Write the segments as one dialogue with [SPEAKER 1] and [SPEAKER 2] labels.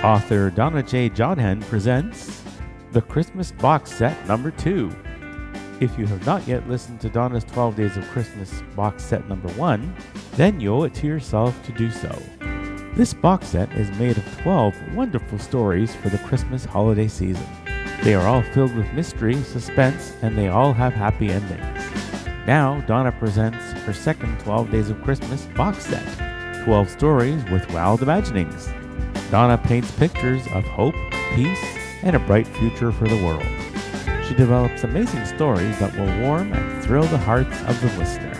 [SPEAKER 1] Author Donna J. Jodhan presents The Christmas Box Set Number 2. If you have not yet listened to Donna's 12 Days of Christmas Box Set Number 1, then you owe it to yourself to do so. This box set is made of 12 wonderful stories for the Christmas holiday season. They are all filled with mystery, suspense, and they all have happy endings. Now, Donna presents her second 12 Days of Christmas box set, 12 stories with wild imaginings. Donna paints pictures of hope, peace, and a bright future for the world. She develops amazing stories that will warm and thrill the hearts of the listener.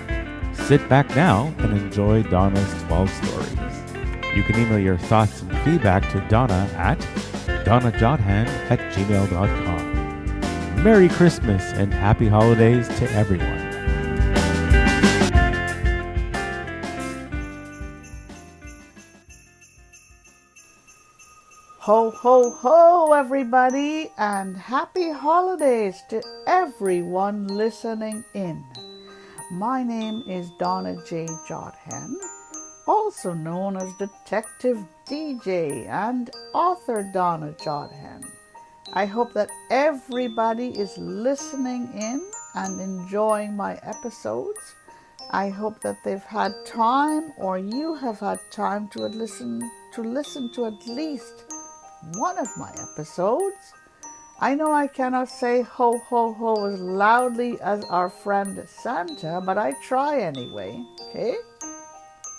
[SPEAKER 1] Sit back now and enjoy Donna's 12 stories. You can email your thoughts and feedback to Donna at donnajodhan@gmail.com. Merry Christmas and Happy Holidays to everyone.
[SPEAKER 2] Ho, ho, ho, everybody, and happy holidays to everyone listening in. My name is Donna J. Jodhan, also known as Detective DJ and author Donna Jodhan. I hope that everybody is listening in and enjoying my episodes. I hope that they've had time, or you have had time to listen to at least one of my episodes. I know I cannot say ho ho ho as loudly as our friend Santa, but I try anyway, okay?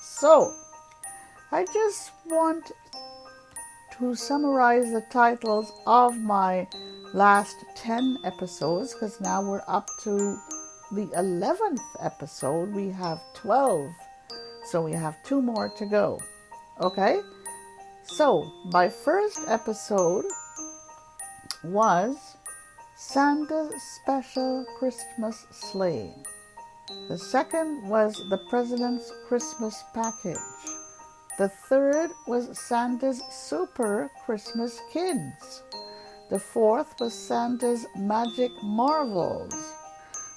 [SPEAKER 2] So, I just want to summarize the titles of my last 10 episodes, because now we're up to the 11th episode. We have 12, so we have 2 more to go, okay? So, my first episode was Santa's Special Christmas Sleigh. The second was The President's Christmas Package. The third was Santa's Super Christmas Kids. The fourth was Santa's Magic Marvels.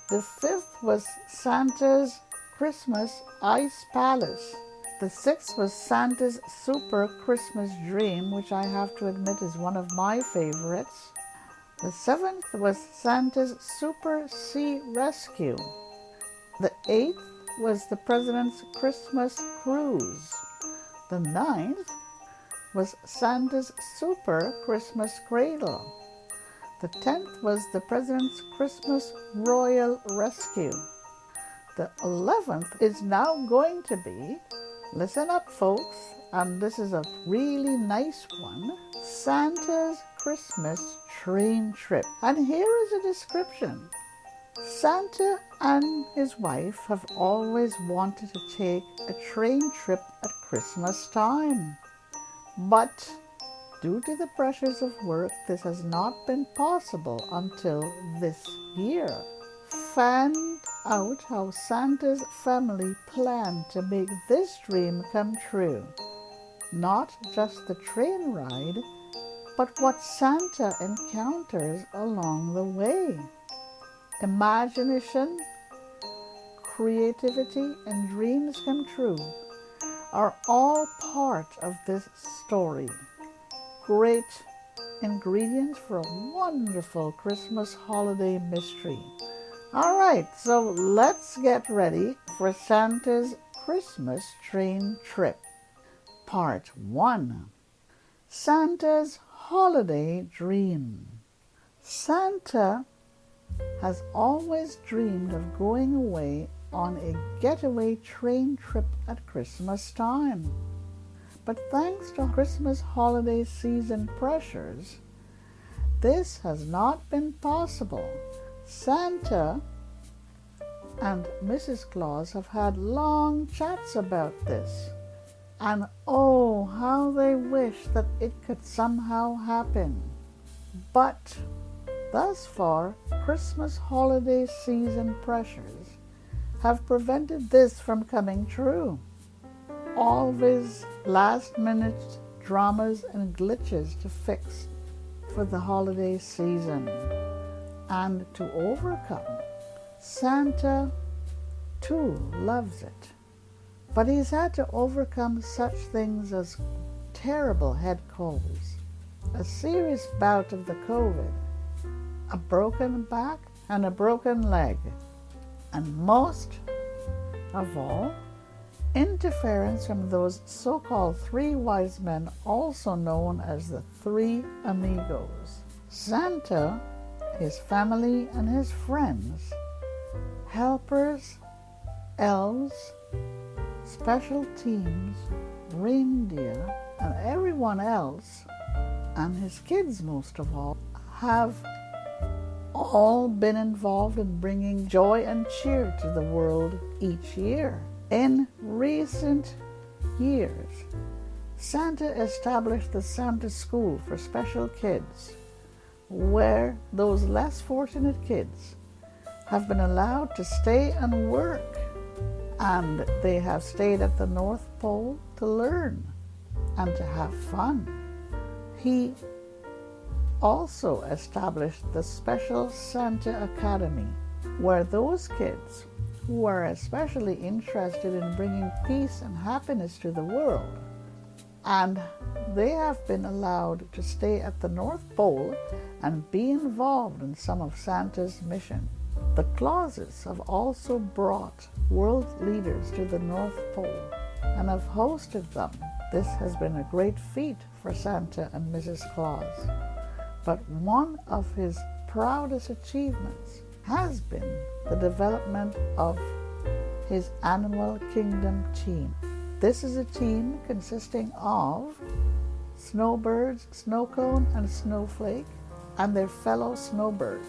[SPEAKER 2] The fifth was Santa's Christmas Ice Palace. The sixth was Santa's Super Christmas Dream, which I have to admit is one of my favorites. The seventh was Santa's Super Sea Rescue. The eighth was the President's Christmas Cruise. The ninth was Santa's Super Christmas Cradle. The 10th was the President's Christmas Royal Rescue. The 11th is now going to be, listen up folks, and this is a really nice one, Santa's Christmas Train Trip. And here is a description. Santa and his wife have always wanted to take a train trip at Christmas time. But due to the pressures of work, this has not been possible until this year. Find out how Santa's family planned to make this dream come true. Not just the train ride, but what Santa encounters along the way. Imagination, creativity, and dreams come true are all part of this story. Great ingredients for a wonderful Christmas holiday mystery. All right, so let's get ready for Santa's Christmas Train Trip. Part 1. Santa's Holiday Dream. Santa has always dreamed of going away on a getaway train trip at Christmas time. But thanks to Christmas holiday season pressures, this has not been possible. Santa and Mrs. Claus have had long chats about this. And oh, how they wish that it could somehow happen. But thus far, Christmas holiday season pressures have prevented this from coming true. Always last-minute dramas and glitches to fix for the holiday season. And to overcome, Santa too loves it. But he's had to overcome such things as terrible head colds, a serious bout of the COVID, a broken back, and a broken leg, and most of all, interference from those so-called three wise men, also known as the Three Amigos. Santa, his family, and his friends, helpers, elves, special teams, reindeer, and everyone else, and his kids most of all, have all been involved in bringing joy and cheer to the world each year. In recent years, Santa established the Santa School for special kids, where those less fortunate kids have been allowed to stay and work, and they have stayed at the North Pole to learn and to have fun. He also established the Special Santa Academy, where those kids who are especially interested in bringing peace and happiness to the world, and they have been allowed to stay at the North Pole and be involved in some of Santa's mission. The Clauses have also brought world leaders to the North Pole and have hosted them. This has been a great feat for Santa and Mrs. Claus. But one of his proudest achievements has been the development of his Animal Kingdom team. This is a team consisting of snowbirds, snowcone, and snowflake, and their fellow snowbirds,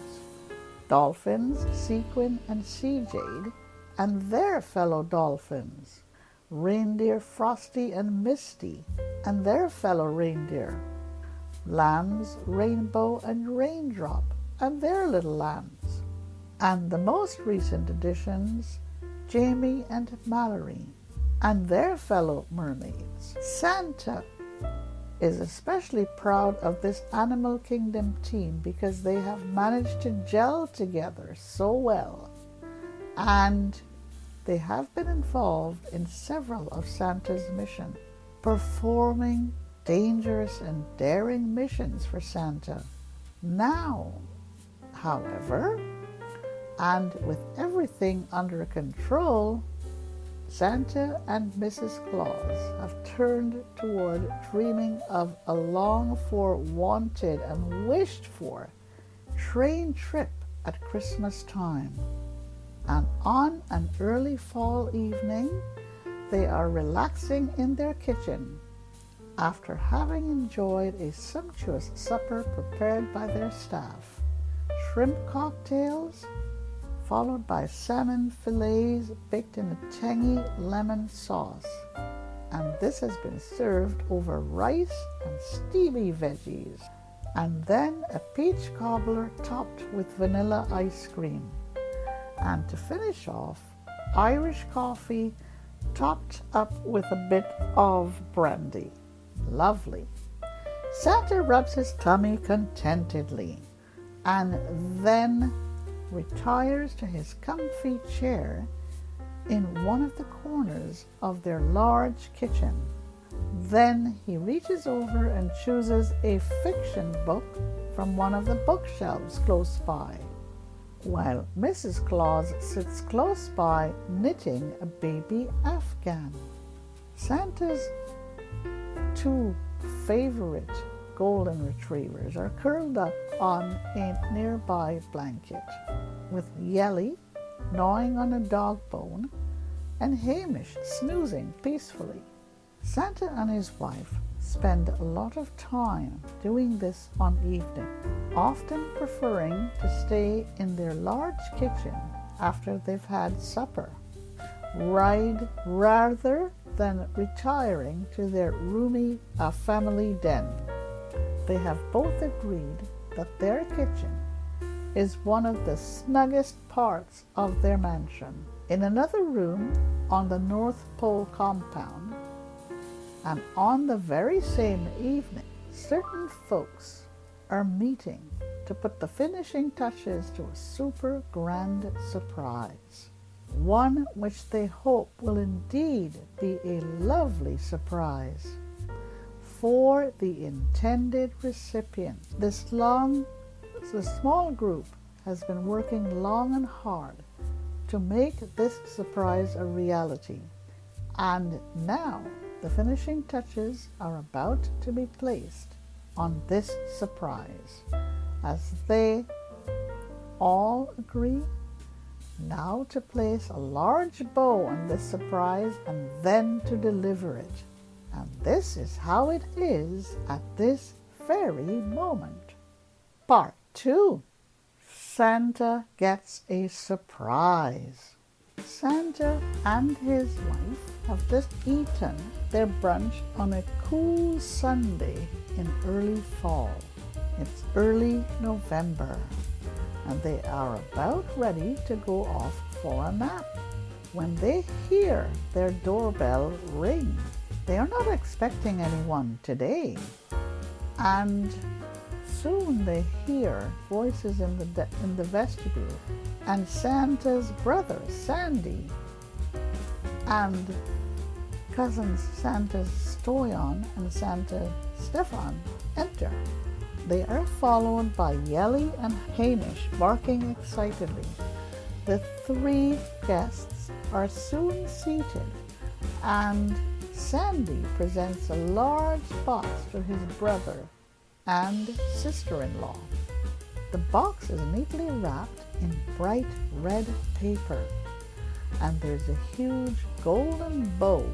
[SPEAKER 2] dolphins, sequin, and sea jade, and their fellow dolphins, reindeer Frosty and Misty, and their fellow reindeer, lambs, Rainbow and Raindrop, and their little lambs, and the most recent additions, Jamie and Mallory, and their fellow mermaids. Santa is especially proud of this Animal Kingdom team because they have managed to gel together so well, and they have been involved in several of Santa's missions, performing dangerous and daring missions for Santa. Now, however, and with everything under control, Santa and Mrs. Claus have turned toward dreaming of a long-for, wanted, and wished-for train trip at Christmas time. And on an early fall evening, they are relaxing in their kitchen after having enjoyed a sumptuous supper prepared by their staff. Shrimp cocktails, followed by salmon fillets baked in a tangy lemon sauce. And this has been served over rice and steamy veggies. And then a peach cobbler topped with vanilla ice cream. And to finish off, Irish coffee topped up with a bit of brandy. Lovely. Santa rubs his tummy contentedly and then retires to his comfy chair in one of the corners of their large kitchen. Then he reaches over and chooses a fiction book from one of the bookshelves close by, while Mrs. Claus sits close by knitting a baby Afghan. Santa's two favorite golden retrievers are curled up on a nearby blanket, with Yelly gnawing on a dog bone and Hamish snoozing peacefully. Santa and his wife spend a lot of time doing this one evening, often preferring to stay in their large kitchen after they've had supper, rather than retiring to their roomy family den. They have both agreed that their kitchen is one of the snuggest parts of their mansion. In another room on the North Pole compound, and on the very same evening, certain folks are meeting to put the finishing touches to a super grand surprise. One which they hope will indeed be a lovely surprise. for the intended recipient. The small group has been working long and hard to make this surprise a reality. And now the finishing touches are about to be placed on this surprise as they all agree now to place a large bow on this surprise and then to deliver it. And this is how it is at this very moment. Part 2. Santa gets a surprise. Santa and his wife have just eaten their brunch on a cool Sunday in early fall. It's early November, and they are about ready to go off for a nap when they hear their doorbell ring. They are not expecting anyone today, and soon they hear voices in the vestibule, and Santa's brother Sandy and cousins Santa Stoyan and Santa Stefan enter. They are followed by Yelly and Hamish barking excitedly. The three guests are soon seated, and Sandy presents a large box to his brother and sister-in-law. The box is neatly wrapped in bright red paper, and there's a huge golden bow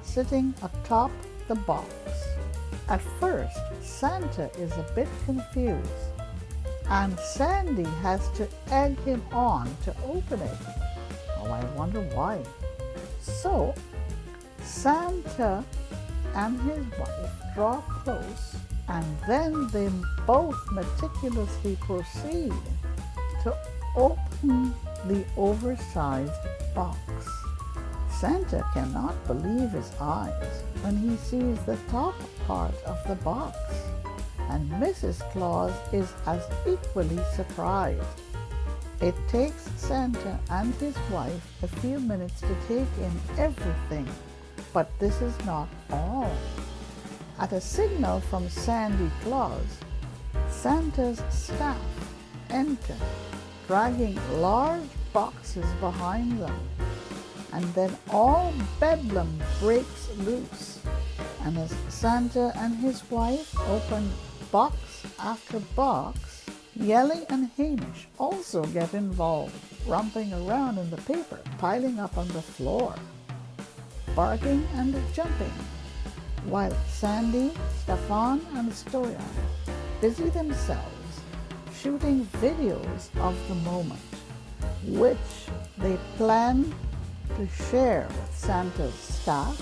[SPEAKER 2] sitting atop the box. At first, Santa is a bit confused, and Sandy has to egg him on to open it. Oh, I wonder why. So, Santa and his wife draw close, and then they both meticulously proceed to open the oversized box. Santa cannot believe his eyes when he sees the top part of the box, and Mrs. Claus is as equally surprised. It takes Santa and his wife a few minutes to take in everything, but this is not all. At a signal from Sandy Claus, Santa's staff enter, dragging large boxes behind them, and then all bedlam breaks loose. And as Santa and his wife open box after box, Yelly and Hamish also get involved, romping around in the paper, piling up on the floor, barking and jumping, while Sandy, Stefan, and Stoyan busy themselves shooting videos of the moment, which they plan to share with Santa's staff,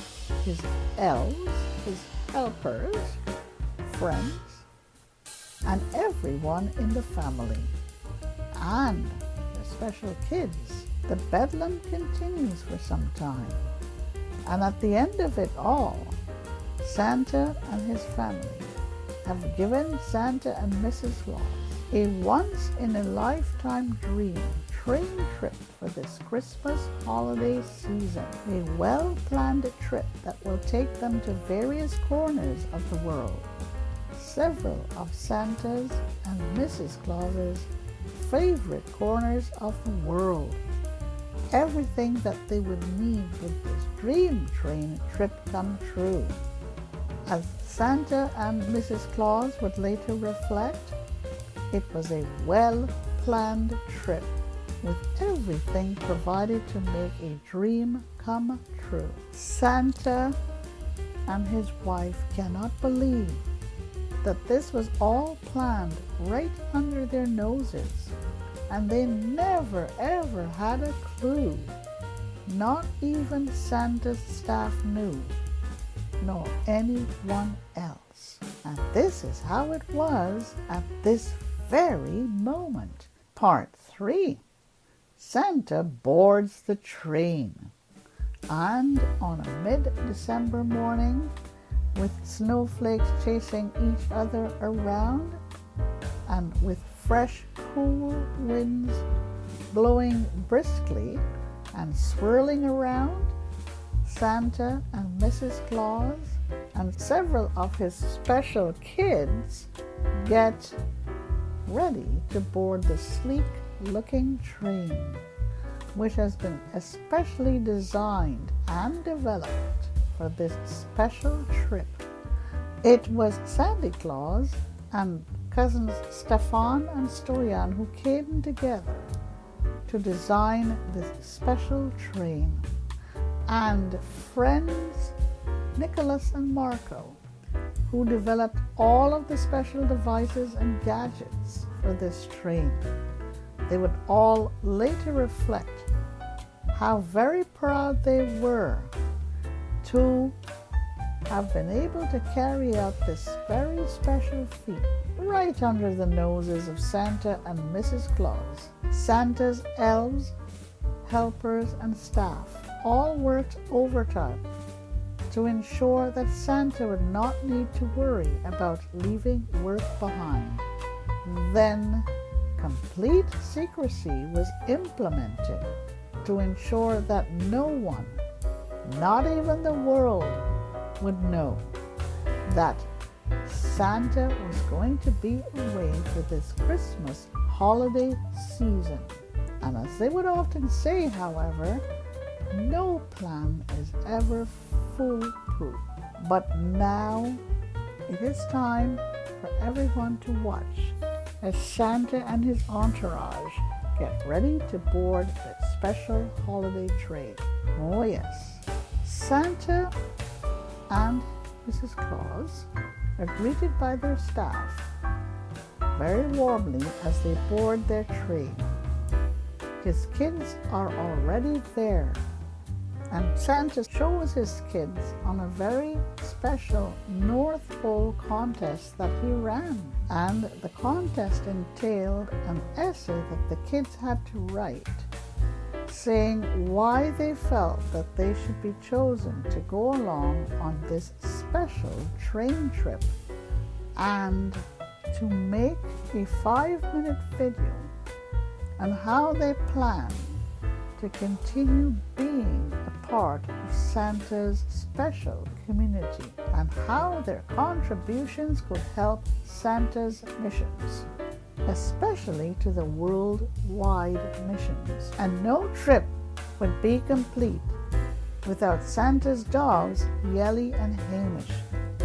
[SPEAKER 2] his elves, his helpers, friends, and everyone in the family, and the special kids. The bedlam continues for some time, and at the end of it all, Santa and his family have given Santa and Mrs. Claus a once-in-a-lifetime dream train trip for this Christmas holiday season, a well-planned trip that will take them to various corners of the world. Several of Santa's and Mrs. Claus's favorite corners of the world. Everything that they would need for this dream train trip come true. As Santa and Mrs. Claus would later reflect, it was a well-planned trip with everything provided to make a dream come true. Santa and his wife cannot believe that this was all planned right under their noses, and they never ever had a clue. Not even Santa's staff knew, nor anyone else. And this is how it was at this very moment. Part 3. Santa boards the train, and on a mid-December morning, with snowflakes chasing each other around, and with fresh, cool winds blowing briskly and swirling around, Santa and Mrs. Claus and several of his special kids get ready to board the sleek-looking train, which has been especially designed and developed for this special trip. It was Santa Claus and cousins Stefan and Stoyan who came together to design this special train, and friends Nicholas and Marco, who developed all of the special devices and gadgets for this train. They would all later reflect how very proud they were to have been able to carry out this very special feat right under the noses of Santa and Mrs. Claus. Santa's elves, helpers, and staff all worked overtime to ensure that Santa would not need to worry about leaving work behind. Then, complete secrecy was implemented to ensure that no one, not even the world, would know that Santa was going to be away for this Christmas holiday season. And as they would often say, however, no plan is ever foolproof. But now it is time for everyone to watch as Santa and his entourage get ready to board the special holiday train. Oh yes, Santa and Mrs. Claus are greeted by their staff very warmly as they board their train. His kids are already there, and Santa shows his kids on a very special North Pole contest that he ran. And the contest entailed an essay that the kids had to write, saying why they felt that they should be chosen to go along on this special train trip, and to make a 5-minute video on how they plan to continue being a part of Santa's special community and how their contributions could help Santa's missions, especially to the worldwide missions. And no trip would be complete without Santa's dogs, Yelly and Hamish.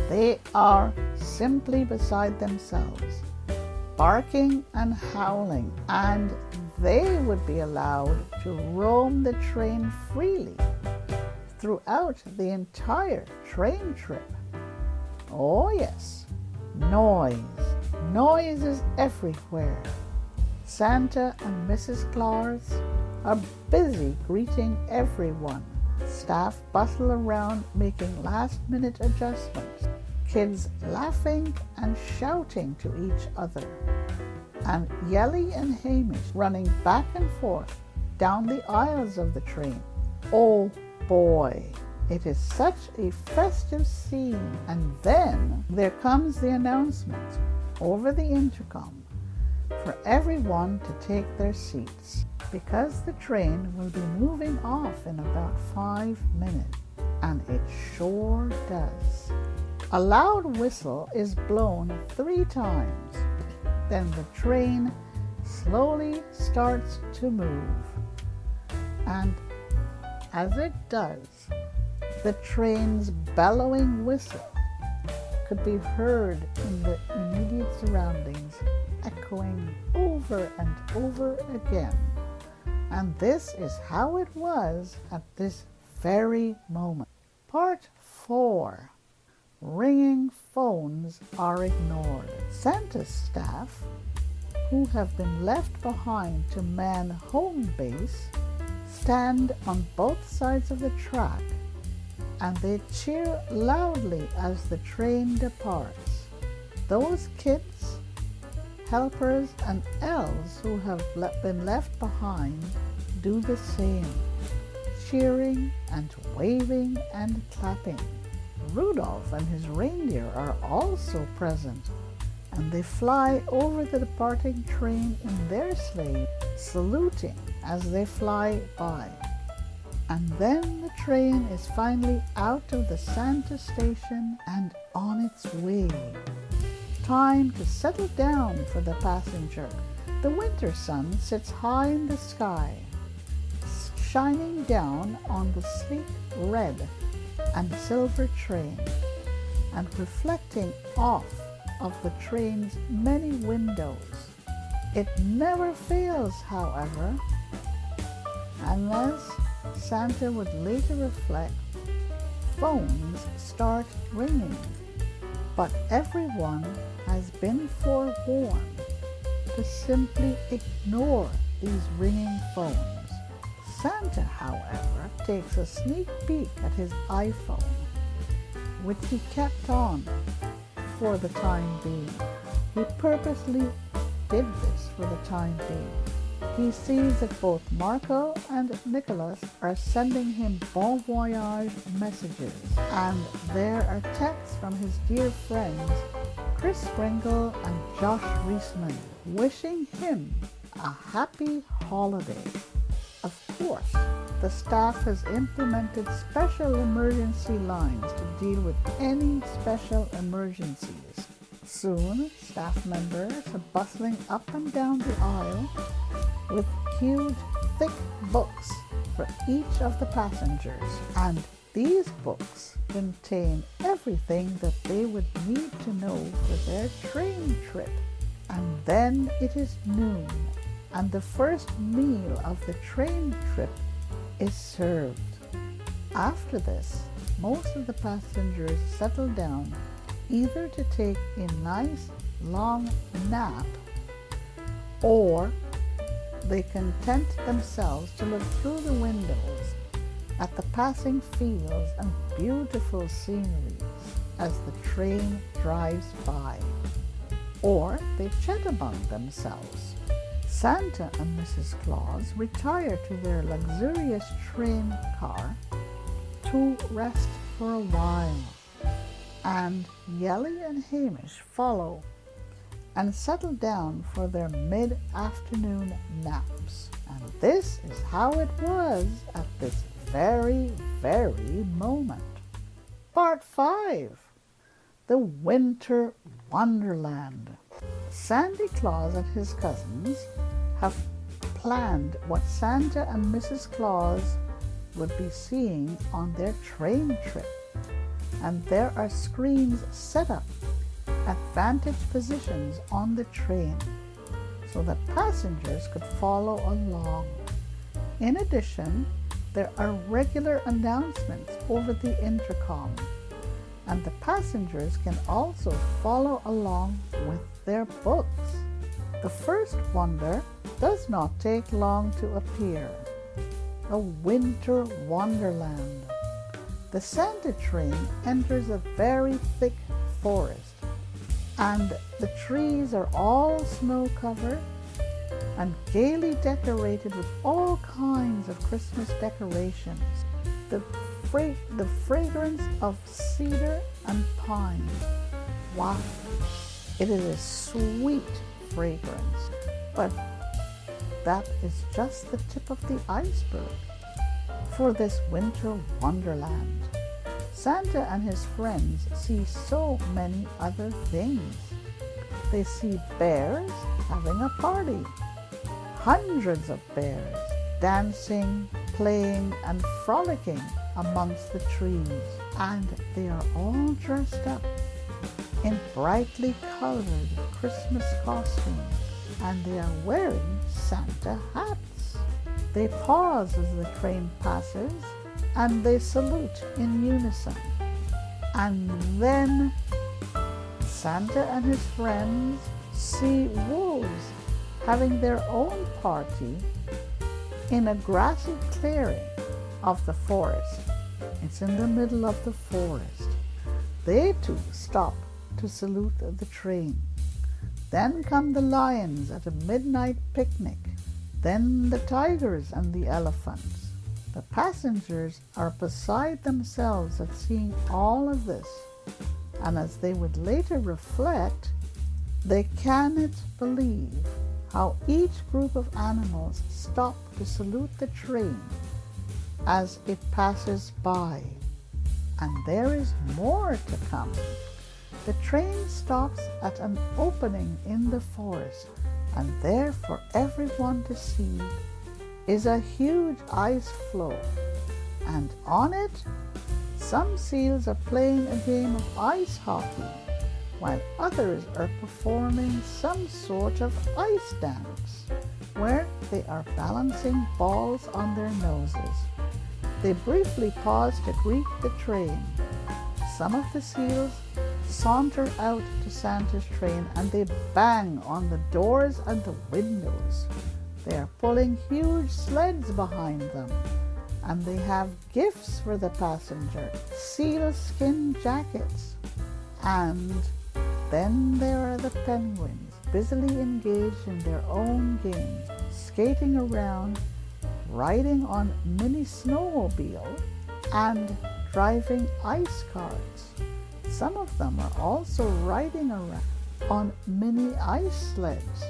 [SPEAKER 2] They are simply beside themselves, barking and howling, and they would be allowed to roam the train freely throughout the entire train trip. Oh yes, noise is everywhere. Santa and Mrs. Claus are busy greeting everyone. Staff bustle around making last-minute adjustments. Kids laughing and shouting to each other. And Yelly and Hamish running back and forth down the aisles of the train. Oh boy, it is such a festive scene. And then there comes the announcement over the intercom for everyone to take their seats, because the train will be moving off in about 5 minutes, and it sure does. A loud whistle is blown 3 times. Then the train slowly starts to move. And as it does, the train's bellowing whistle could be heard in the immediate surroundings, echoing over and over again. And this is how it was at this very moment. Part 4. Ringing phones are ignored. Santa's staff, who have been left behind to man home base, stand on both sides of the track, and they cheer loudly as the train departs. Those kids, helpers, and elves who have been left behind do the same, cheering and waving and clapping. Rudolph and his reindeer are also present, and they fly over the departing train in their sleigh, saluting as they fly by. And then the train is finally out of the Santa station and on its way. Time to settle down for the passenger. The winter sun sits high in the sky, shining down on the sleek red and silver train and reflecting off of the train's many windows. It never fails, however, and as Santa would later reflect, phones start ringing, but everyone has been forewarned to simply ignore these ringing phones. Santa, however, takes a sneak peek at his iPhone, which he kept on for the time being. He purposely did this for the time being. He sees that both Marco and Nicholas are sending him bon voyage messages, and there are texts from his dear friends Chris Sprinkle and Josh Reisman wishing him a happy holiday. Of course, the staff has implemented special emergency lines to deal with any special emergencies. Soon, staff members are bustling up and down the aisle with huge, thick books for each of the passengers, and these books contain everything that they would need to know for their train trip. And then it is noon, and the first meal of the train trip is served. After this, most of the passengers settle down either to take a nice long nap, or they content themselves to look through the windows at the passing fields and beautiful sceneries as the train drives by, or they chat among themselves. Santa and Mrs. Claus retire to their luxurious train car to rest for a while, and Yelly and Hamish follow and settle down for their mid-afternoon naps. And this is how it was at this very, very moment. Part 5. The Winter Wonderland. Sandy Claus and his cousins have planned what Santa and Mrs. Claus would be seeing on their train trip, and there are screens set up at vantage positions on the train so that passengers could follow along. In addition, there are regular announcements over the intercom, and the passengers can also follow along with their books. The first wonder does not take long to appear: a winter wonderland. The Santa train enters a very thick forest, and the trees are all snow-covered and gaily decorated with all kinds of Christmas decorations. The fragrance of cedar and pine wafts. It is a sweet fragrance, but that is just the tip of the iceberg for this winter wonderland. Santa and his friends see so many other things. They see bears having a party, hundreds of bears dancing, playing, and frolicking amongst the trees, and they are all dressed up in brightly colored Christmas costumes, and they are wearing Santa hats. They pause as the train passes, and they salute in unison. And then Santa and his friends see wolves having their own party in a grassy clearing of the forest. It's in the middle of the forest. They too stop to salute the train. Then come the lions at a midnight picnic. Then the tigers and the elephants. The passengers are beside themselves at seeing all of this, and as they would later reflect, they cannot believe how each group of animals stopped to salute the train as it passes by. And there is more to come. The train stops at an opening in the forest, and there for everyone to see is a huge ice floe. And on it, some seals are playing a game of ice hockey, while others are performing some sort of ice dance, where they are balancing balls on their noses. They briefly pause to greet the train. Some of the seals saunter out to Santa's train and they bang on the doors and the windows. They are pulling huge sleds behind them, and they have gifts for the passenger, seal skin jackets. And then there are the penguins, busily engaged in their own games, skating around, riding on mini snowmobile, and driving ice carts. Some of them are also riding around on mini ice sleds.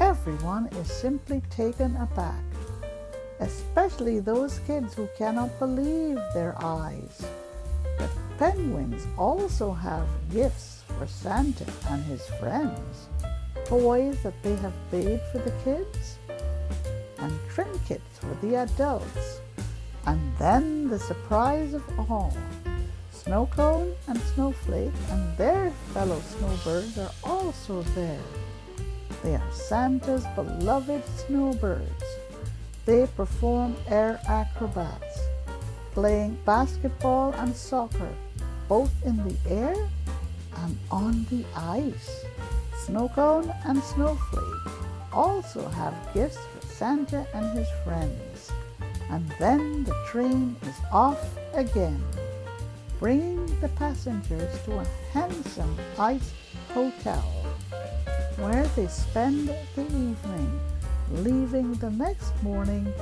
[SPEAKER 2] Everyone is simply taken aback, especially those kids who cannot believe their eyes. The penguins also have gifts for Santa and his friends, toys that they have made for the kids, and trinkets for the adults. And then the surprise of all, Snow Cone and Snowflake and their fellow snowbirds are also there. They are Santa's beloved snowbirds. They perform air acrobats, playing basketball and soccer, both in the air and on the ice. Snow Cone and Snowflake also have gifts for Santa and his friends. And then the train is off again, bringing the passengers to a handsome ice hotel, where they spend the evening, leaving the next morning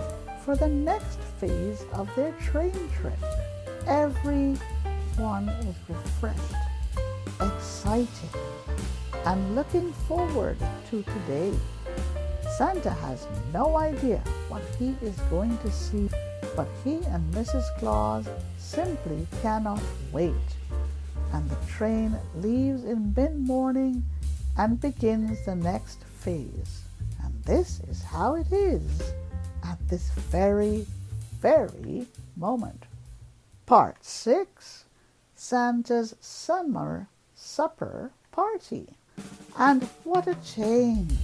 [SPEAKER 2] for the next phase of their train trip. Everyone is refreshed, excited, and looking forward to today. Santa has no idea what he is going to see, but he and Mrs. Claus simply cannot wait. And the train leaves in mid-morning and begins the next phase. And this is how it is at this very, very moment. Part 6, Santa's Summer Supper Party. And what a change!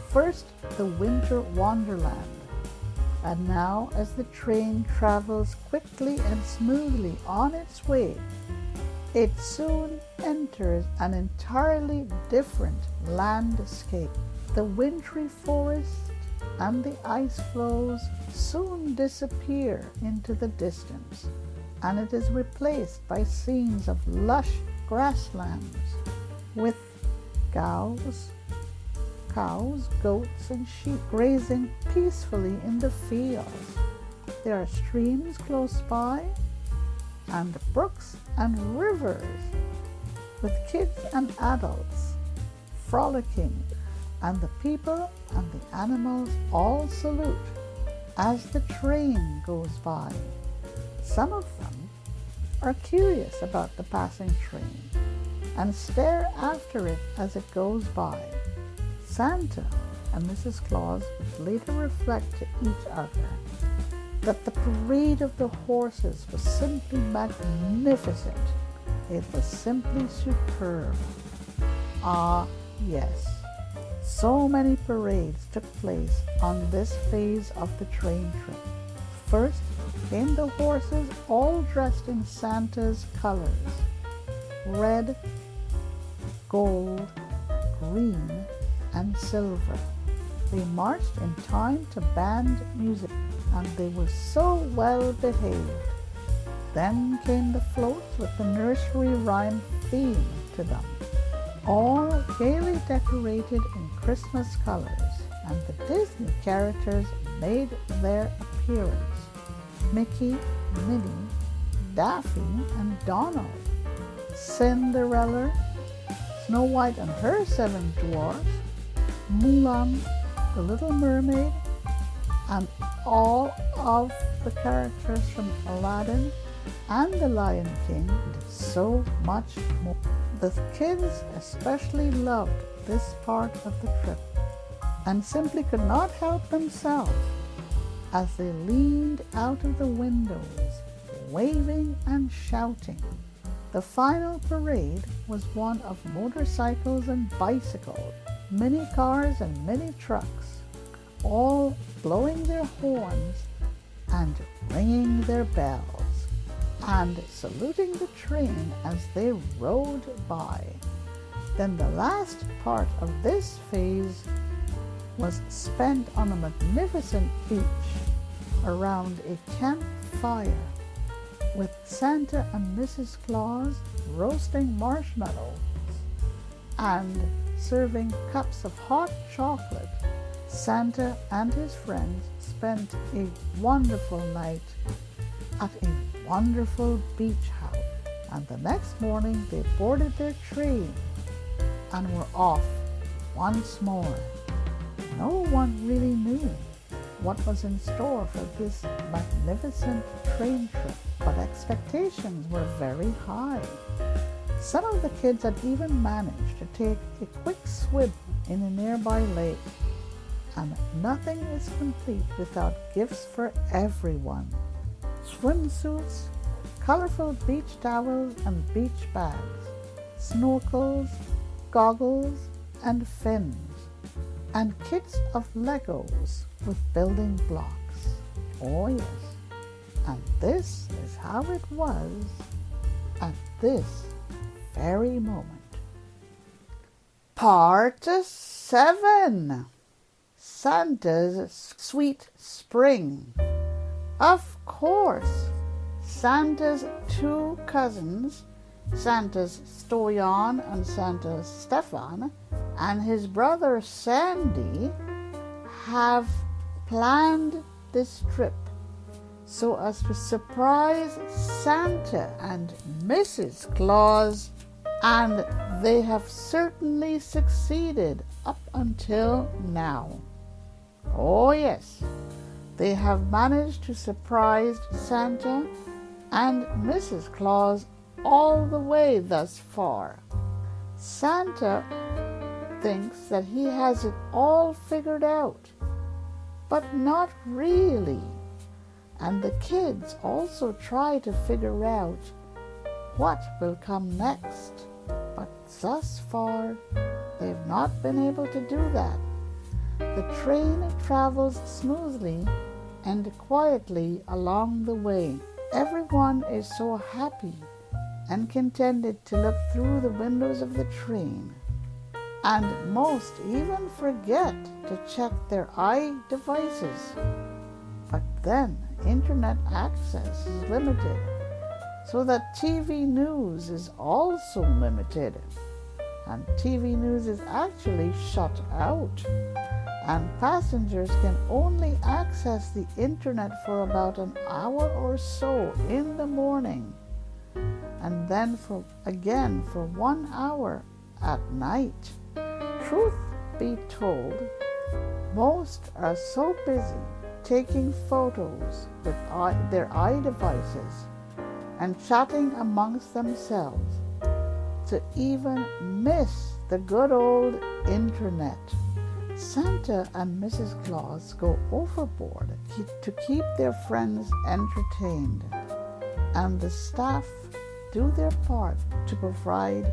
[SPEAKER 2] First, the winter wonderland. And now, as the train travels quickly and smoothly on its way, it soon enters an entirely different landscape. The wintry forest and the ice floes soon disappear into the distance, and it is replaced by scenes of lush grasslands with cows, goats, and sheep grazing peacefully in the fields. There are streams close by, and brooks and rivers, with kids and adults frolicking, and the people and the animals all salute as the train goes by. Some of them are curious about the passing train and stare after it as it goes by. Santa and Mrs. Claus would later reflect to each other that the parade of the horses was simply magnificent. It was simply superb. Ah, yes. So many parades took place on this phase of the train trip. First came the horses all dressed in Santa's colors: red, gold, green, and silver. They marched in time to band music, and they were so well behaved. Then came the floats with the nursery rhyme theme to them, all gaily decorated in Christmas colors, and the Disney characters made their appearance: Mickey, Minnie, Daffy, and Donald, Cinderella, Snow White and her 7 dwarfs, Mulan, the Little Mermaid, and all of the characters from Aladdin and The Lion King, and so much more. The kids especially loved this part of the trip and simply could not help themselves as they leaned out of the windows, waving and shouting. The final parade was one of motorcycles and bicycles, mini cars and mini trucks, all blowing their horns and ringing their bells and saluting the train as they rode by. Then the last part of this phase was spent on a magnificent beach around a campfire with Santa and Mrs. Claus roasting marshmallows and serving cups of hot chocolate. Santa and his friends spent a wonderful night at a wonderful beach house, and the next morning they boarded their train and were off once more. No one really knew what was in store for this magnificent train trip, but expectations were very high. Some of the kids had even managed to take a quick swim in a nearby lake, and nothing is complete without gifts for everyone. Swimsuits, colorful beach towels and beach bags, snorkels, goggles and fins, and kits of Legos with building blocks. Oh yes, and this is how it was at this very moment. Part 7. Santa's Sweet Spring. Of course, Santa's two cousins, Santa's Stoyan and Santa's Stefan, and his brother Sandy have planned this trip so as to surprise Santa and Mrs. Claus, and they have certainly succeeded up until now. Oh yes, they have managed to surprise Santa and Mrs. Claus all the way thus far. Santa thinks that he has it all figured out, but not really. And the kids also try to figure out what will come next, but thus far they've not been able to do that. The train travels smoothly and quietly along the way. Everyone is so happy and contented to look through the windows of the train, and most even forget to check their devices. But then internet access is limited, so that TV news is also limited, and TV news is actually shut out, and passengers can only access the internet for about an hour or so in the morning, and then for 1 hour at night. Truth be told, most are so busy taking photos with their iDevices and chatting amongst themselves to even miss the good old internet. Santa and Mrs. Claus go overboard to keep their friends entertained, and the staff do their part to provide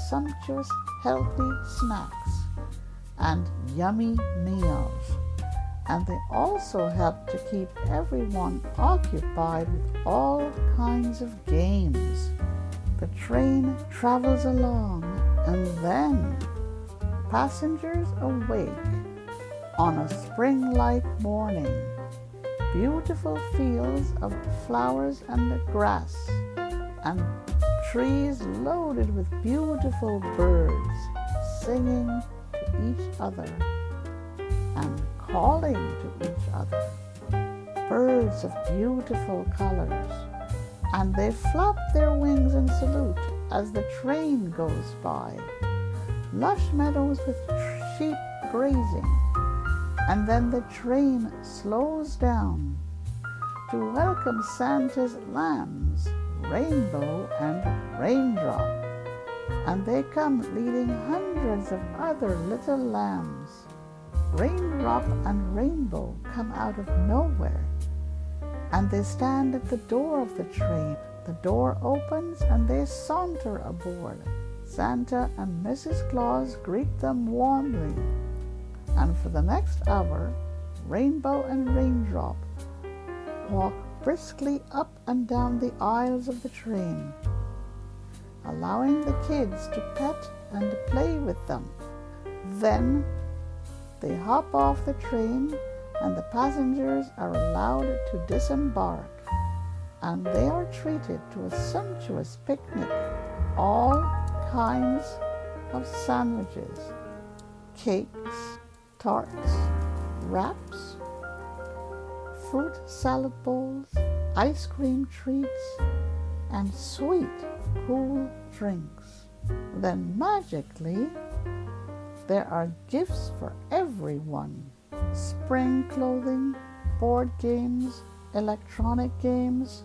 [SPEAKER 2] sumptuous, healthy snacks and yummy meals. And they also help to keep everyone occupied with all kinds of games. The train travels along, and then passengers awake on a spring-like morning. Beautiful fields of flowers and grass, and trees loaded with beautiful birds singing to each other and calling to each other. Birds of beautiful colors, and they flap their wings in salute as the train goes by. Lush meadows with sheep grazing, and then the train slows down, to welcome Santa's lambs, Rainbow and Raindrop. And they come leading hundreds of other little lambs. Raindrop and Rainbow come out of nowhere, and they stand at the door of the train. The door opens and they saunter aboard. Santa and Mrs. Claus greet them warmly, and for the next hour, Rainbow and Raindrop walk briskly up and down the aisles of the train, allowing the kids to pet and play with them. Then they hop off the train and the passengers are allowed to disembark, and they are treated to a sumptuous picnic. All kinds of sandwiches, cakes, tarts, wraps, fruit salad bowls, ice cream treats, and sweet, cool drinks. Then magically, there are gifts for everyone. Spring clothing, board games, electronic games,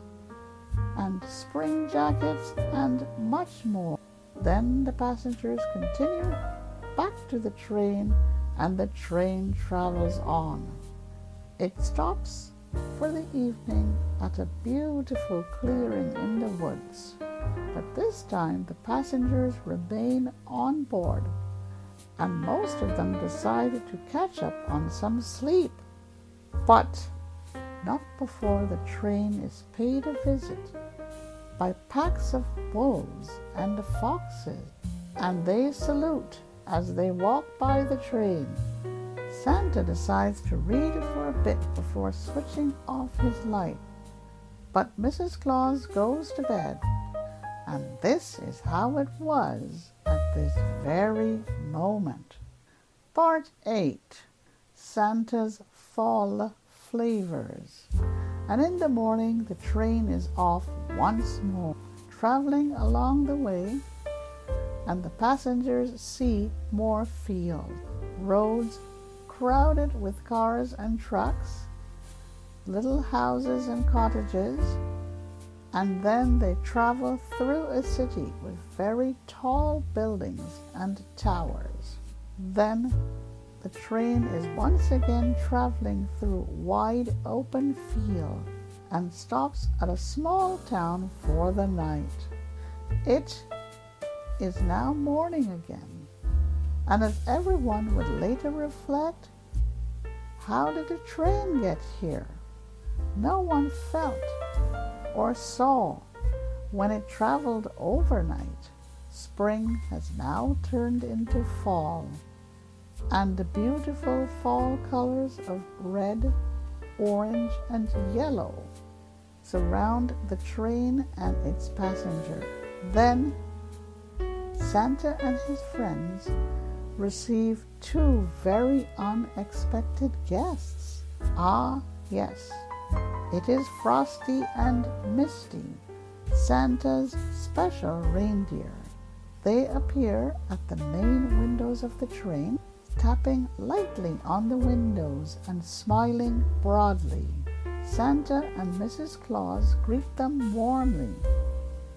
[SPEAKER 2] and spring jackets, and much more. Then the passengers continue back to the train, and the train travels on. It stops for the evening at a beautiful clearing in the woods. But this time the passengers remain on board, and most of them decided to catch up on some sleep. But not before the train is paid a visit by packs of wolves and foxes, and they salute as they walk by the train. Santa decides to read for a bit before switching off his light, but Mrs. Claus goes to bed, and this is how it was at this very moment. Part 8. Santa's Fall Flavors. And in the morning the train is off once more, traveling along the way, and the passengers see more fields, roads crowded with cars and trucks, little houses and cottages, and then they travel through a city with very tall buildings and towers. Then the train is once again traveling through wide open field and stops at a small town for the night. It is now morning again, and as everyone would later reflect, how did the train get here? No one felt or saw when it traveled overnight. Spring has now turned into fall, and the beautiful fall colors of red, orange, and yellow surround the train and its passenger. Then Santa and his friends receive two very unexpected guests. Ah, yes, it is Frosty and Misty, Santa's special reindeer. They appear at the main windows of the train, tapping lightly on the windows and smiling broadly. Santa and Mrs. Claus greet them warmly,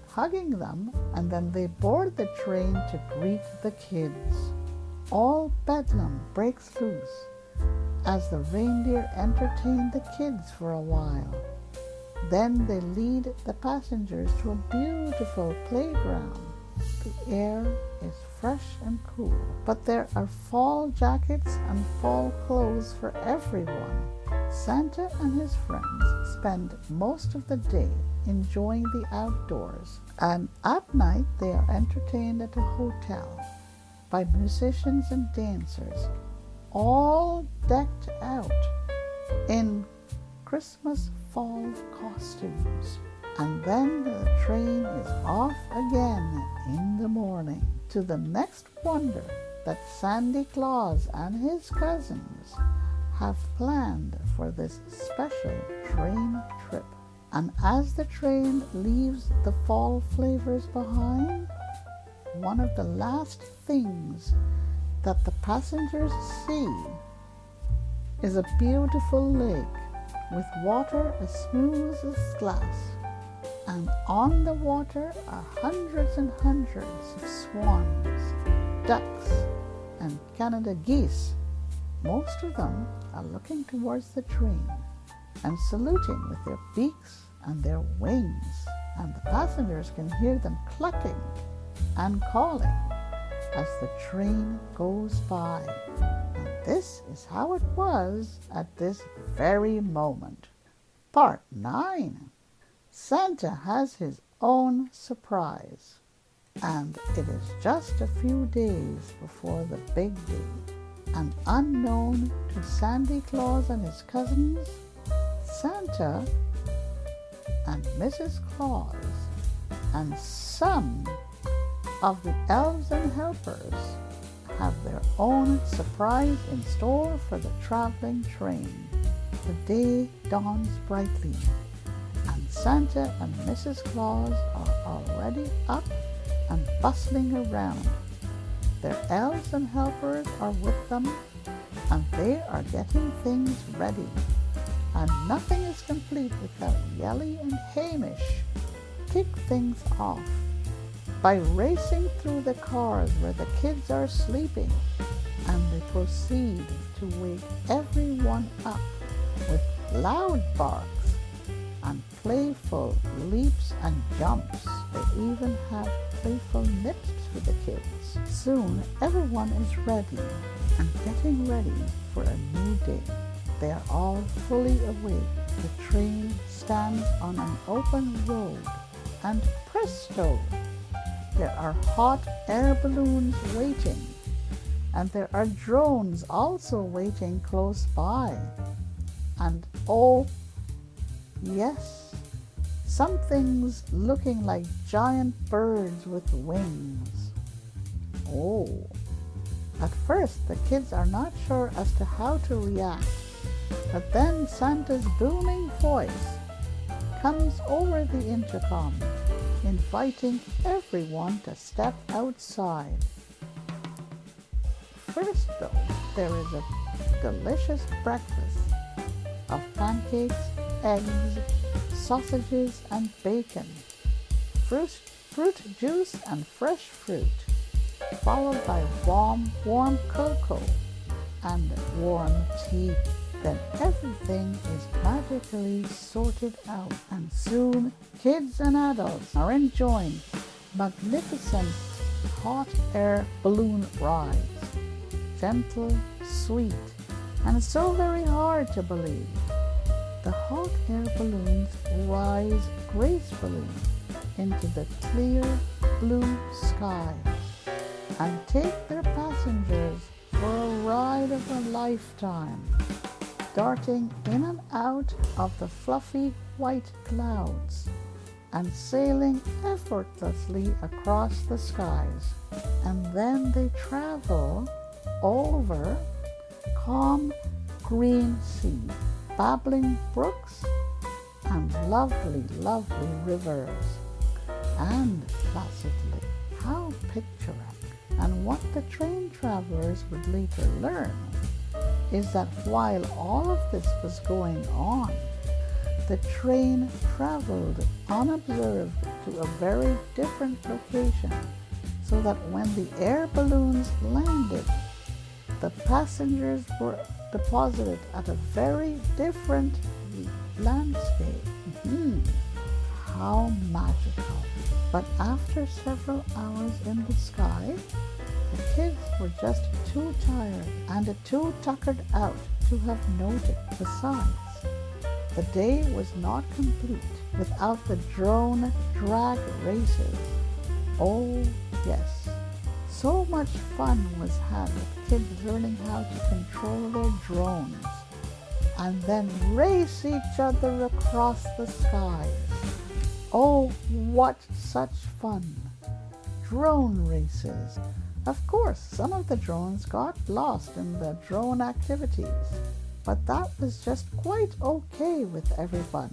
[SPEAKER 2] hugging them, and then they board the train to greet the kids. All bedlam breaks loose as the reindeer entertain the kids for a while. Then they lead the passengers to a beautiful playground. The air is fresh and cool, but there are fall jackets and fall clothes for everyone. Santa and his friends spend most of the day enjoying the outdoors, and at night they are entertained at a hotel by musicians and dancers, all decked out in Christmas fall costumes. And then the train is off again in the morning to the next wonder that Sandy Claus and his cousins have planned for this special train trip. And as the train leaves the fall flavors behind, one of the last things that the passengers see is a beautiful lake with water as smooth as glass. And on the water are hundreds and hundreds of swans, ducks, and Canada geese. Most of them are looking towards the train and saluting with their beaks and their wings, and the passengers can hear them clucking and calling as the train goes by. And this is how it was at this very moment. Part 9. Santa has his own surprise, and it is just a few days before the big day. And unknown to Sandy Claus and his cousins, Santa and Mrs. Claus and some of the elves and helpers have their own surprise in store for the traveling train. The day dawns brightly, and Santa and Mrs. Claus are already up and bustling around. Their elves and helpers are with them, and they are getting things ready. And nothing is complete without Yelly and Hamish kick things off by racing through the cars where the kids are sleeping, and they proceed to wake everyone up with loud barks and playful leaps and jumps. They even have playful nips for the kids. Soon everyone is ready and getting ready for a new day. They are all fully awake. The train stands on an open road, and presto! There are hot air balloons waiting, and there are drones also waiting close by. And oh, yes, some things looking like giant birds with wings. Oh, at first the kids are not sure as to how to react, but then Santa's booming voice comes over the intercom, inviting everyone to step outside. First, though, there is a delicious breakfast of pancakes, eggs, sausages, and bacon, fruit juice, and fresh fruit, followed by warm cocoa and warm tea. Then everything is magically sorted out, and soon kids and adults are enjoying magnificent hot air balloon rides. Gentle, sweet, and so very hard to believe. The hot air balloons rise gracefully into the clear blue sky and take their passengers for a ride of a lifetime, darting in and out of the fluffy white clouds and sailing effortlessly across the skies. And then they travel over calm green sea, babbling brooks, and lovely, lovely rivers. And placidly, how picturesque. And what the train travelers would later learn is that while all of this was going on, the train traveled unobserved to a very different location, so that when the air balloons landed, the passengers were deposited at a very different landscape. How magical. But after several hours in the sky, the kids were just too tired and too tuckered out to have noted. Besides, the day was not complete without the drone drag races. Oh, yes. So much fun was had with kids learning how to control their drones and then race each other across the skies. Oh, what such fun! Drone races. Of course, some of the drones got lost in the drone activities, but that was just quite okay with everyone.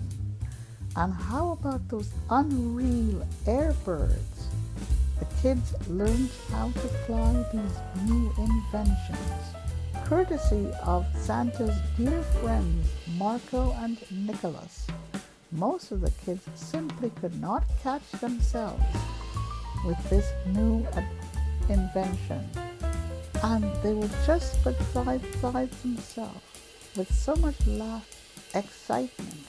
[SPEAKER 2] And how about those unreal airbirds? The kids learned how to fly these new inventions courtesy of Santa's dear friends Marco and Nicholas. Most of the kids simply could not catch themselves with this new invention, and they were just beside themselves with so much laughter, excitement,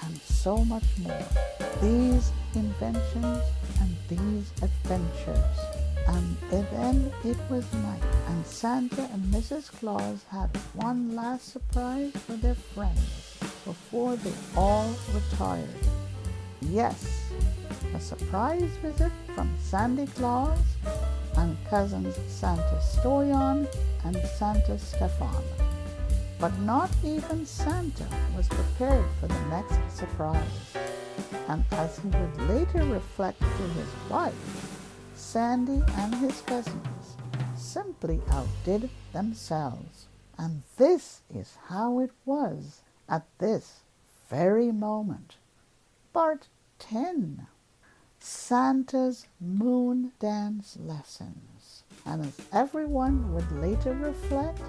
[SPEAKER 2] and so much more. These inventions and these adventures. And then it was night, and Santa and Mrs. Claus had one last surprise for their friends before they all retired. Yes, a surprise visit from Santa Claus and cousins Santa Stoyan and Santa Stefan. But not even Santa was prepared for the next surprise. And as he would later reflect to his wife, Sandy and his cousins simply outdid themselves. And this is how it was at this very moment. Part 10. Santa's Moon Dance Lessons. And as everyone would later reflect,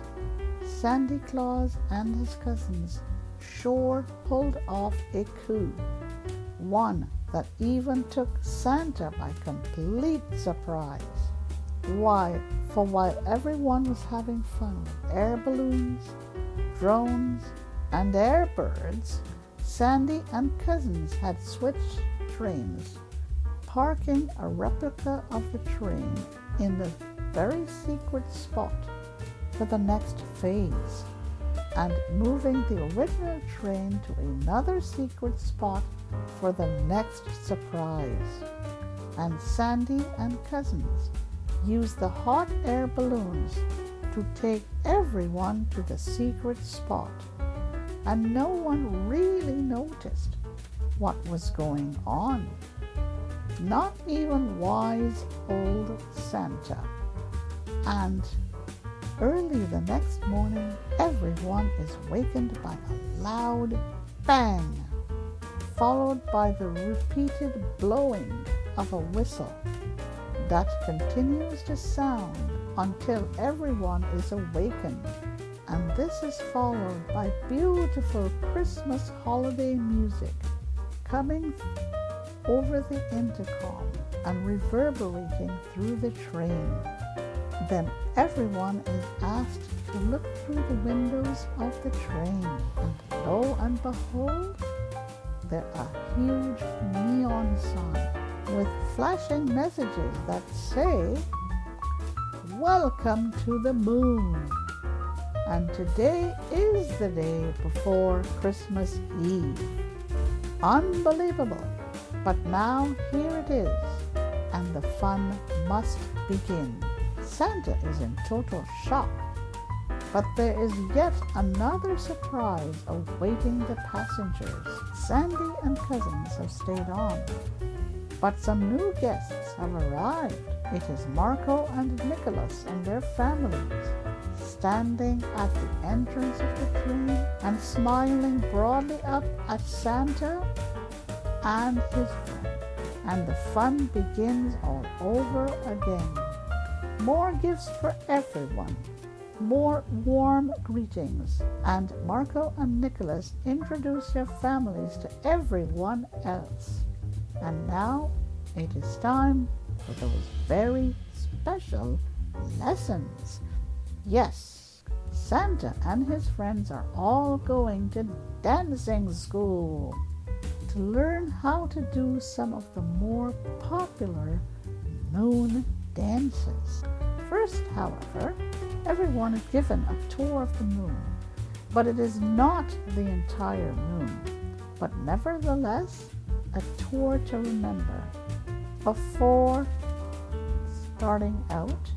[SPEAKER 2] Santa Claus and his cousins sure pulled off a coup. One that even took Santa by complete surprise. While everyone was having fun with air balloons, drones, and air birds, Sandy and cousins had switched trains, parking a replica of the train in the very secret spot for the next phase, and moving the original train to another secret spot for the next surprise. And Sandy and cousins used the hot air balloons to take everyone to the secret spot, and no one really noticed what was going on. Not even wise old Santa. And early the next morning, everyone is wakened by a loud bang, followed by the repeated blowing of a whistle that continues to sound until everyone is awakened. And this is followed by beautiful Christmas holiday music coming over the intercom and reverberating through the train. Then everyone is asked to look through the windows of the train, and lo and behold, there are huge neon signs with flashing messages that say, "Welcome to the moon." And today is the day before Christmas Eve. Unbelievable. But now here it is, and the fun must begin. Santa is in total shock, but there is yet another surprise awaiting the passengers. Sandy and cousins have stayed on, but some new guests have arrived. It is Marco and Nicholas and their families, standing at the entrance of the train and smiling broadly up at Santa and his friend. And the fun begins all over again. More gifts for everyone, more warm greetings, and Marco and Nicholas introduce their families to everyone else. And now it is time for those very special lessons. Yes, Santa and his friends are all going to dancing school to learn how to do some of the more popular moon dances. First, however, everyone is given a tour of the moon, but it is not the entire moon, but nevertheless a tour to remember. Before starting out,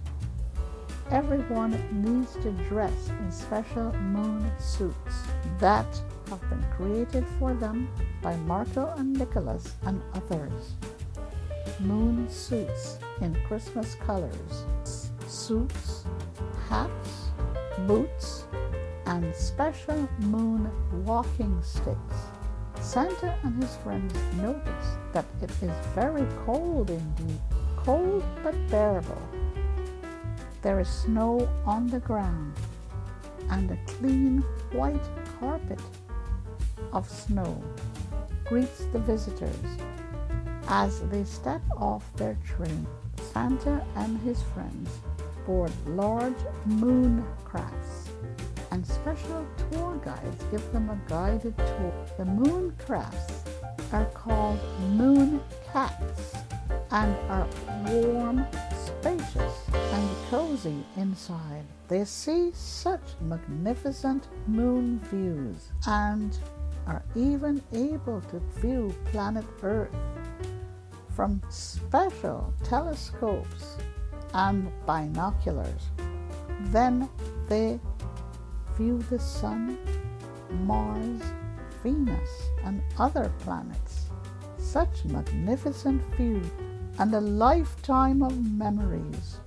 [SPEAKER 2] everyone needs to dress in special moon suits that have been created for them by Marco and Nicholas and others. Moon suits in Christmas colors, suits, hats, boots, and special moon walking sticks. Santa and his friends notice that it is very cold indeed, cold but bearable. There is snow on the ground, and a clean white carpet of snow greets the visitors as they step off their train. Santa and his friends board large moon crafts, and special tour guides give them a guided tour. The moon crafts are called moon cats and are warm, spacious, and cozy inside. They see such magnificent moon views and are even able to view planet Earth from special telescopes and binoculars. Then they view the Sun, Mars, Venus, and other planets. Such magnificent view and a lifetime of memories.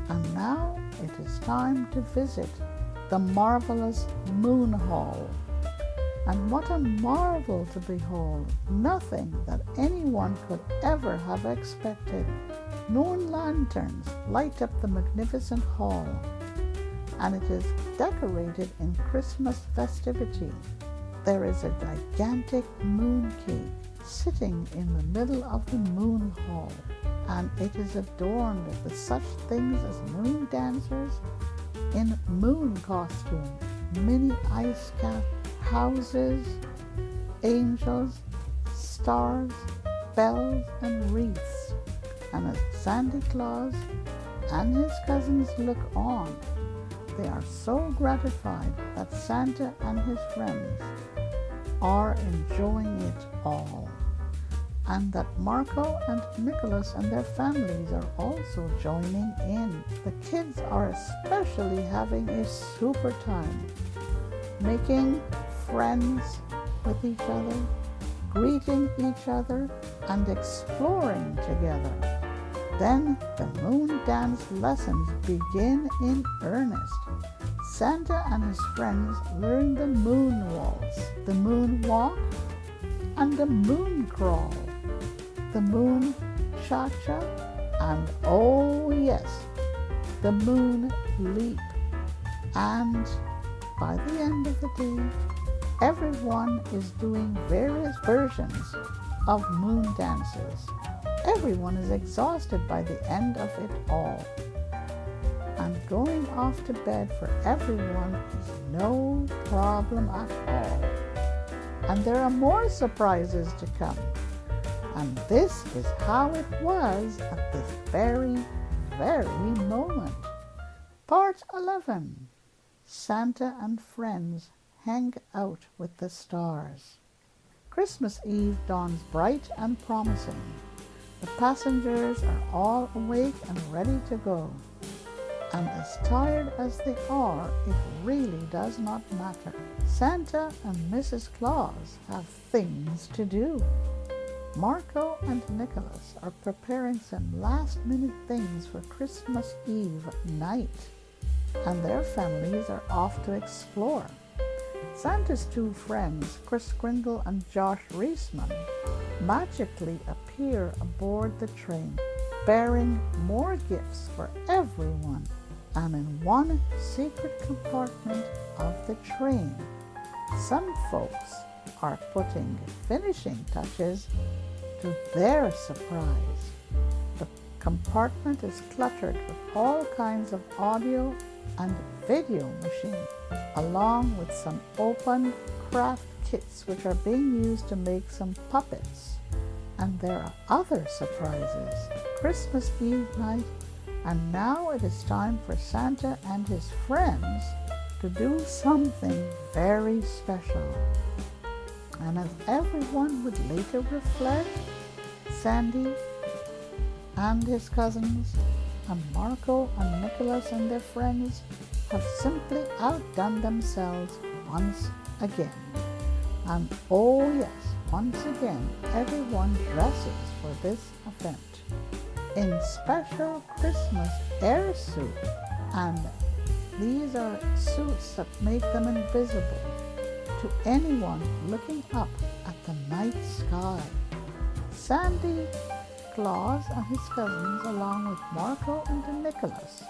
[SPEAKER 2] And now it is time to visit the marvelous Moon Hall. And what a marvel to behold! Nothing that anyone could ever have expected. Moon lanterns light up the magnificent hall, and it is decorated in Christmas festivity. There is a gigantic moon cake sitting in the middle of the moon hall, and it is adorned with such things as moon dancers in moon costume, mini ice cap houses, angels, stars, bells, and wreaths. And as Santa Claus and his cousins look on, they are so gratified that Santa and his friends are enjoying it all, and that Marco and Nicholas and their families are also joining in. The kids are especially having a super time, making friends with each other, greeting each other, and exploring together. Then the moon dance lessons begin in earnest. Santa and his friends learn the moon waltz, the moon walk, and the moon crawl, the moon cha-cha, and oh yes, the moon leap. And by the end of the day, everyone is doing various versions of moon dances. Everyone is exhausted by the end of it all. And going off to bed for everyone is no problem at all. And there are more surprises to come. And this is how it was at this very, very moment. Part 11. Santa and friends hang out with the stars. Christmas Eve dawns bright and promising. The passengers are all awake and ready to go. And as tired as they are, it really does not matter. Santa and Mrs. Claus have things to do. Marco and Nicholas are preparing some last-minute things for Christmas Eve night, and their families are off to explore. Santa's two friends, Kris Kringle and Josh Reisman, magically appear aboard the train, bearing more gifts for everyone. And in one secret compartment of the train, some folks are putting finishing touches to their surprise. The compartment is cluttered with all kinds of audio and video machines, along with some open craft kits which are being used to make some puppets. And there are other surprises. Christmas Eve night, and now it is time for Santa and his friends to do something very special. And as everyone would later reflect, Sandy and his cousins, and Marco and Nicholas and their friends have simply outdone themselves once again. And oh yes, once again, everyone dresses for this event in special Christmas air suit, and these are suits that make them invisible to anyone looking up at the night sky. Sandy Claus and his cousins, along with Marco and Nicholas,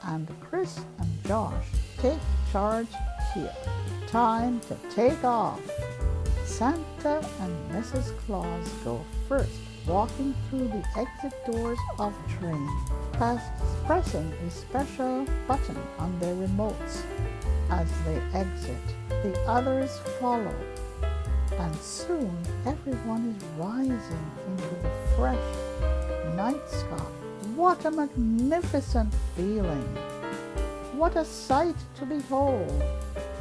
[SPEAKER 2] and Kris and Josh, take charge here. Time to take off. Santa and Mrs. Claus go first, walking through the exit doors of the train, pressing a special button on their remotes as they exit. The others follow, and soon everyone is rising into the fresh night sky. What a magnificent feeling! What a sight to behold!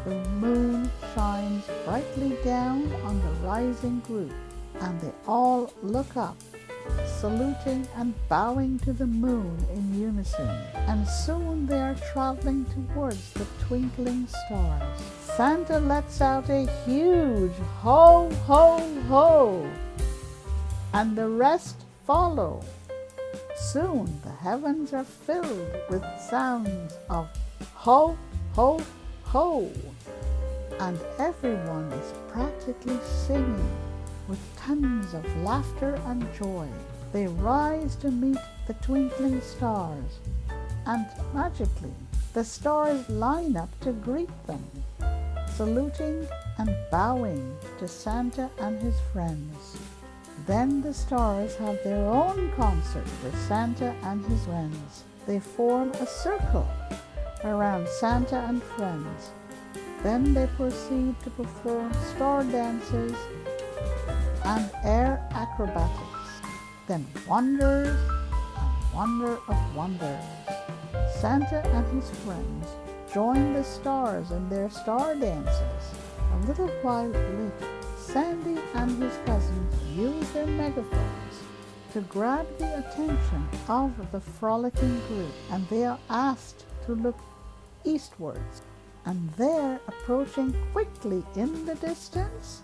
[SPEAKER 2] The moon shines brightly down on the rising group, and they all look up, saluting and bowing to the moon in unison. And soon they are traveling towards the twinkling stars. Santa lets out a huge ho, ho, ho, and the rest follow. Soon the heavens are filled with sounds of ho, ho, ho, and everyone is practically singing with tons of laughter and joy. They rise to meet the twinkling stars, and magically the stars line up to greet them, saluting and bowing to Santa and his friends. Then the stars have their own concert with Santa and his friends. They form a circle around Santa and friends. Then they proceed to perform star dances and air acrobatics. Then wonders and wonder of wonders. Santa and his friends join the stars in their star dances. A little while later, Sandy and his cousins use their megaphones to grab the attention of the frolicking group, and they are asked to look eastwards. And there, approaching quickly in the distance,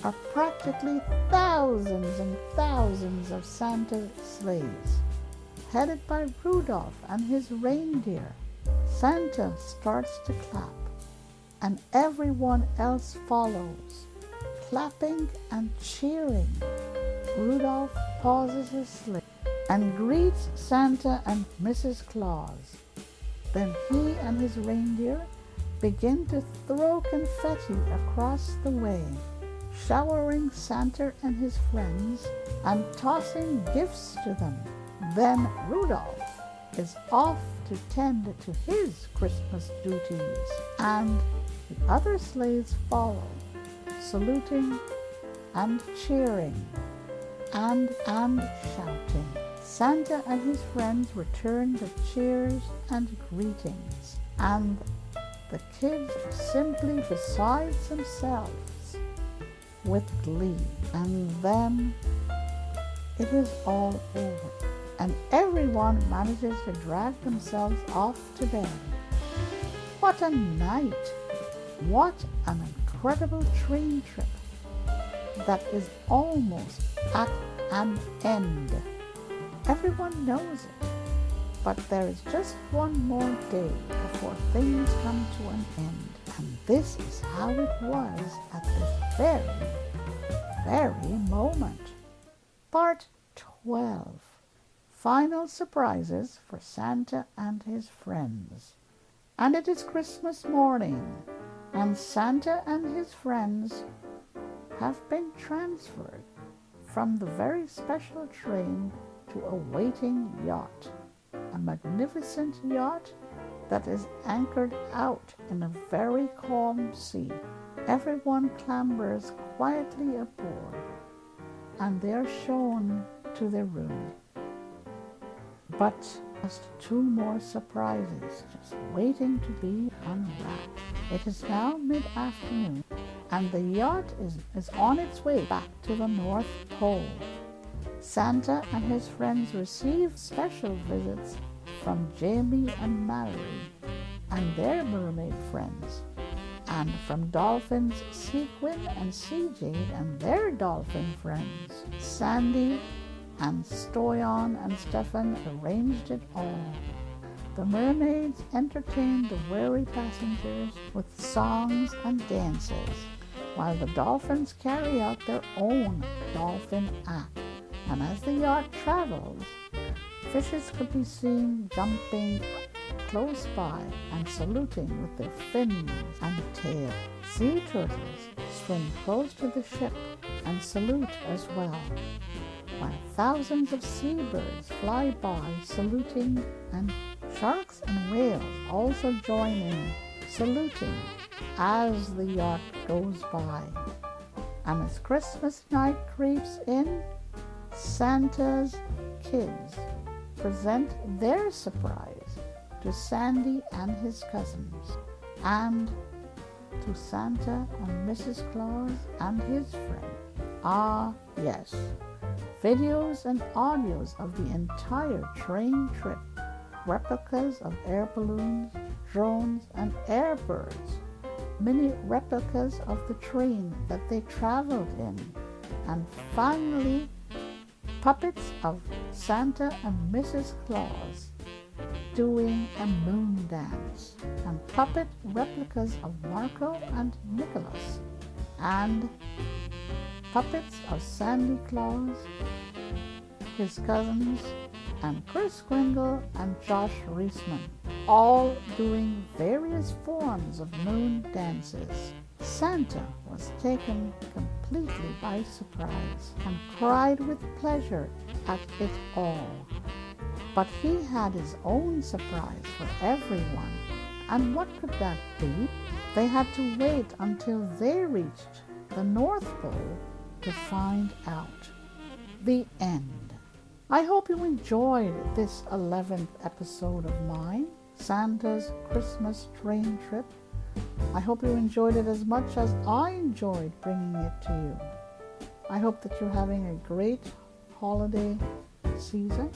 [SPEAKER 2] are practically thousands and thousands of Santa sleighs, headed by Rudolph and his reindeer. Santa starts to clap, and everyone else follows, clapping and cheering. Rudolph pauses his sleigh and greets Santa and Mrs. Claus. Then he and his reindeer begin to throw confetti across the way, showering Santa and his friends and tossing gifts to them. Then Rudolph is off to tend to his Christmas duties, and the other sleighs follow, saluting and cheering and shouting. Santa and his friends return the cheers and greetings, and the kids are simply beside themselves with glee. And then it is all over, and everyone manages to drag themselves off to bed. What a night! What an incredible train trip that is almost at an end. Everyone knows it, but there is just one more day before things come to an end, and this is how it was at this very, very moment. Part 12. Final surprises for Santa and his friends. And it is Christmas morning, and Santa and his friends have been transferred from the very special train to a waiting yacht, a magnificent yacht that is anchored out in a very calm sea. Everyone clambers quietly aboard, and they are shown to their room. But just two more surprises just waiting to be unwrapped. It is now mid-afternoon, and the yacht is on its way back to the North Pole. Santa and his friends receive special visits from Jamie and Mallory and their mermaid friends, and from dolphins Sequin and Sea Jade and their dolphin friends. Sandy and Stoyan and Stefan arranged it all. The mermaids entertained the weary passengers with songs and dances, while the dolphins carry out their own dolphin act. And as the yacht travels, fishes could be seen jumping close by and saluting with their fins and tail. Sea turtles swim close to the ship and salute as well, while thousands of seabirds fly by saluting, and sharks and whales also join in saluting as the yacht goes by. And as Christmas night creeps in, Santa's kids present their surprise to Sandy and his cousins, and to Santa and Mrs. Claus and his friend. Ah, yes, videos and audios of the entire train trip, replicas of air balloons, drones, and airbirds, mini replicas of the train that they traveled in, and finally, puppets of Santa and Mrs. Claus doing a moon dance, and puppet replicas of Marco and Nicholas, and puppets of Sandy Claus, his cousins, and Kris Kringle and Josh Reisman, all doing various forms of moon dances. Santa was taken completely by surprise and cried with pleasure at it all. But he had his own surprise for everyone. And what could that be? They had to wait until they reached the North Pole to find out. The end. I hope you enjoyed this 11th episode of mine, Santa's Christmas Train Trip. I hope you enjoyed it as much as I enjoyed bringing it to you. I hope that you're having a great holiday season,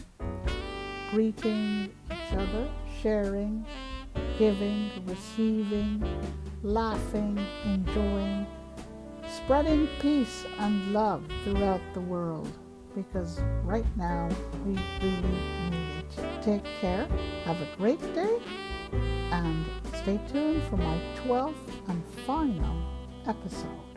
[SPEAKER 2] greeting each other, sharing, giving, receiving, laughing, enjoying, spreading peace and love throughout the world, because right now we really need it. Take care, have a great day, and stay tuned for my 12th and final episode.